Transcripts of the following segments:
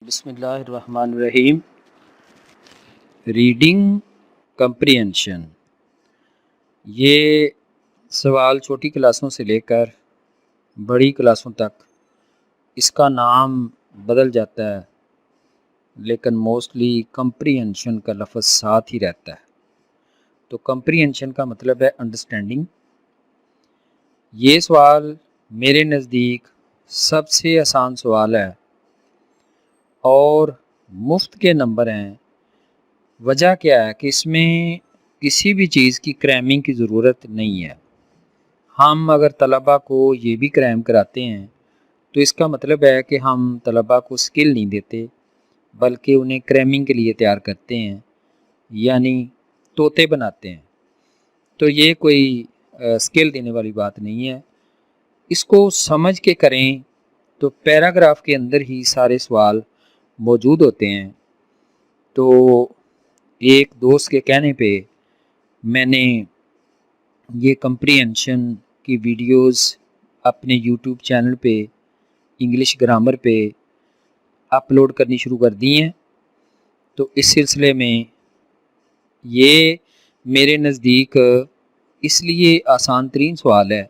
بسم اللہ الرحمن الرحیم۔ ریڈنگ کمپریہنشن، یہ سوال چھوٹی کلاسوں سے لے کر بڑی کلاسوں تک اس کا نام بدل جاتا ہے، لیکن موسٹلی کمپریہنشن کا لفظ ساتھ ہی رہتا ہے۔ تو کمپریہنشن کا مطلب ہے انڈرسٹینڈنگ۔ یہ سوال میرے نزدیک سب سے آسان سوال ہے اور مفت کے نمبر ہیں۔ وجہ کیا ہے کہ اس میں کسی بھی چیز کی کریمنگ کی ضرورت نہیں ہے۔ ہم اگر طلباء کو یہ بھی کریم کراتے ہیں تو اس کا مطلب ہے کہ ہم طلباء کو سکل نہیں دیتے بلکہ انہیں کریمنگ کے لیے تیار کرتے ہیں، یعنی طوطے بناتے ہیں۔ تو یہ کوئی سکل دینے والی بات نہیں ہے۔ اس کو سمجھ کے کریں تو پیراگراف کے اندر ہی سارے سوال موجود ہوتے ہیں۔ تو ایک دوست کے کہنے پہ میں نے یہ کمپریہنشن کی ویڈیوز اپنے یوٹیوب چینل پہ انگلش گرامر پہ اپلوڈ کرنی شروع کر دی ہیں۔ تو اس سلسلے میں یہ میرے نزدیک اس لیے آسان ترین سوال ہے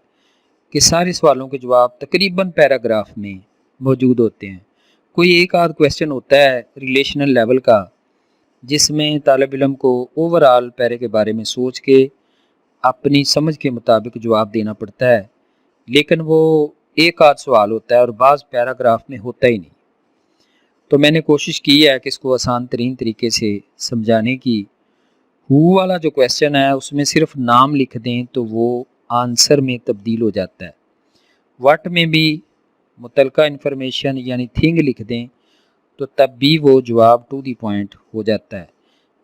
کہ سارے سوالوں کے جواب تقریباً پیراگراف میں موجود ہوتے ہیں۔ کوئی ایک آدھ کویسچن ہوتا ہے ریلیشنل لیول کا جس میں طالب علم کو اوورآل پیرے کے بارے میں سوچ کے اپنی سمجھ کے مطابق جواب دینا پڑتا ہے، لیکن وہ ایک آدھ سوال ہوتا ہے اور بعض پیراگراف میں ہوتا ہی نہیں۔ تو میں نے کوشش کی ہے کہ اس کو آسان ترین طریقے سے سمجھانے کی۔ ہو والا جو کویسچن ہے اس میں صرف نام لکھ دیں تو وہ آنسر میں تبدیل ہو جاتا ہے۔ واٹ میں بھی متعلقہ انفارمیشن یعنی تھنگ لکھ دیں تو تب بھی وہ جواب ٹو دی پوائنٹ ہو جاتا ہے۔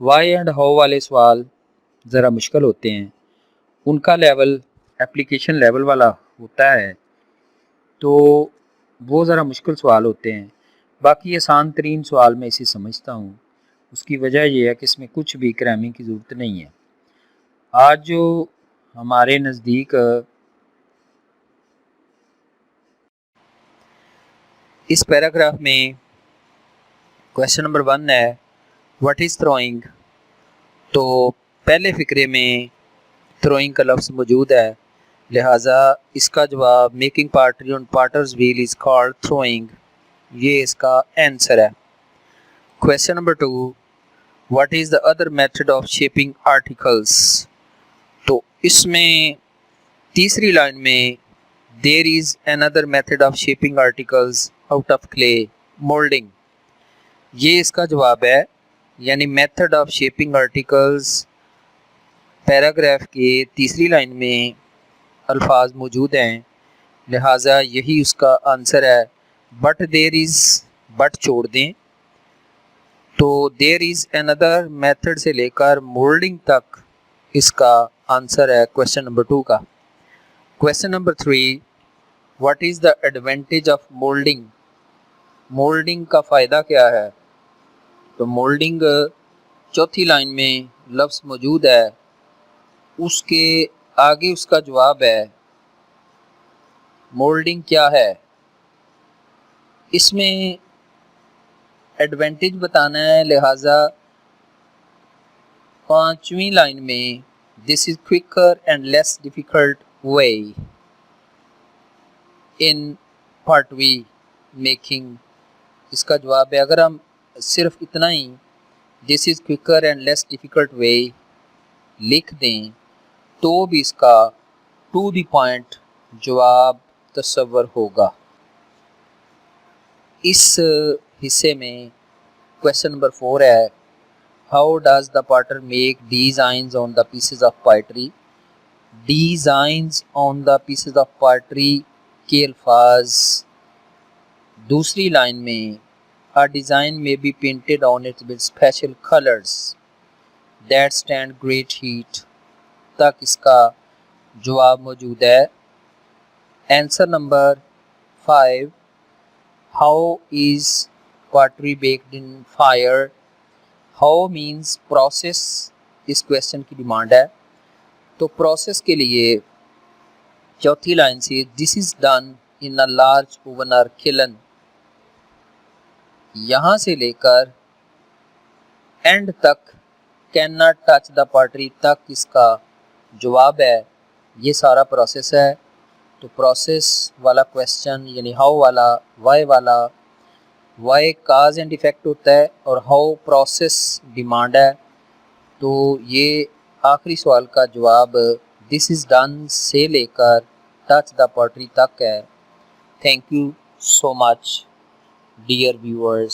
وائی اینڈ ہاؤ والے سوال ذرا مشکل ہوتے ہیں، ان کا لیول اپلیکیشن لیول والا ہوتا ہے، تو وہ ذرا مشکل سوال ہوتے ہیں۔ باقی آسان ترین سوال میں اسے سمجھتا ہوں۔ اس کی وجہ یہ ہے کہ اس میں کچھ بھی کرامنگ کی ضرورت نہیں ہے۔ آج جو ہمارے نزدیک اس پیراگراف میں کویسچن نمبر 1 ہے واٹ از تھروئنگ، تو پہلے فقرے میں تھروئنگ کا لفظ موجود ہے، لہٰذا اس کا جواب making pottery on potter's wheel is called throwing, یہ اس کا آنسر ہے۔ Question number 2 what is the other method of shaping articles, تو اس میں تیسری لائن میں دیر از another method of shaping articles out of clay molding، یہ اس کا جواب ہے، یعنی method of shipping articles paragraph کے تیسری لائن میں الفاظ موجود ہیں، لہٰذا یہی اس کا آنسر ہے۔ بٹ دیر از، بٹ چھوڑ دیں، تو دیر از another میتھڈ سے لے کر مولڈنگ تک اس کا آنسر ہے کویسچن نمبر 2 کا۔ Question number 3 what is the advantage of moulding, moulding کا فائدہ کیا ہے، تو مولڈنگ چوتھی لائن میں لفظ موجود ہے، اس کے آگے اس کا جواب ہے مولڈنگ کیا ہے۔ اس میں ایڈوانٹیج بتانا ہے، لہٰذا 5ویں لائن میں this is quicker and less difficult way in پارٹوی میکنگ، اس کا جواب ہے۔ اگر ہم صرف اتنا ہی this is quicker and less difficult way لکھ دیں تو بھی اس کا ٹو دی پوائنٹ جواب تصور ہوگا۔ اس حصے میں کویسچن نمبر 4 ہے how does the Potter make designs on the pieces of poetry, designs on the pieces of poetry کے الفاظ دوسری لائن میں a design may be painted on it with special colors that stand great heat تک اس کا جواب موجود ہے۔ Answer number 5 how is pottery baked in fire، how means process اس کویسچن کی ڈیمانڈ ہے، تو پروسیس کے لیے چوتھی لائن سے this is done in a large oven or kiln، یہاں سے لے کر اینڈ تک can not touch the pottery تک اس کا جواب ہے. یہ سارا پروسیس ہے. تو پروسیس والا کویسچن یعنی ہاؤ والا، وائی کاز اینڈ ایفیکٹ ہوتا ہے اور ہاؤ پروسیس ڈیمانڈ ہے. تو یہ آخری سوال کا جواب دس از ڈن سے لے کر ٹچ دا پاٹری تک ہے. Thank you so much dear viewers.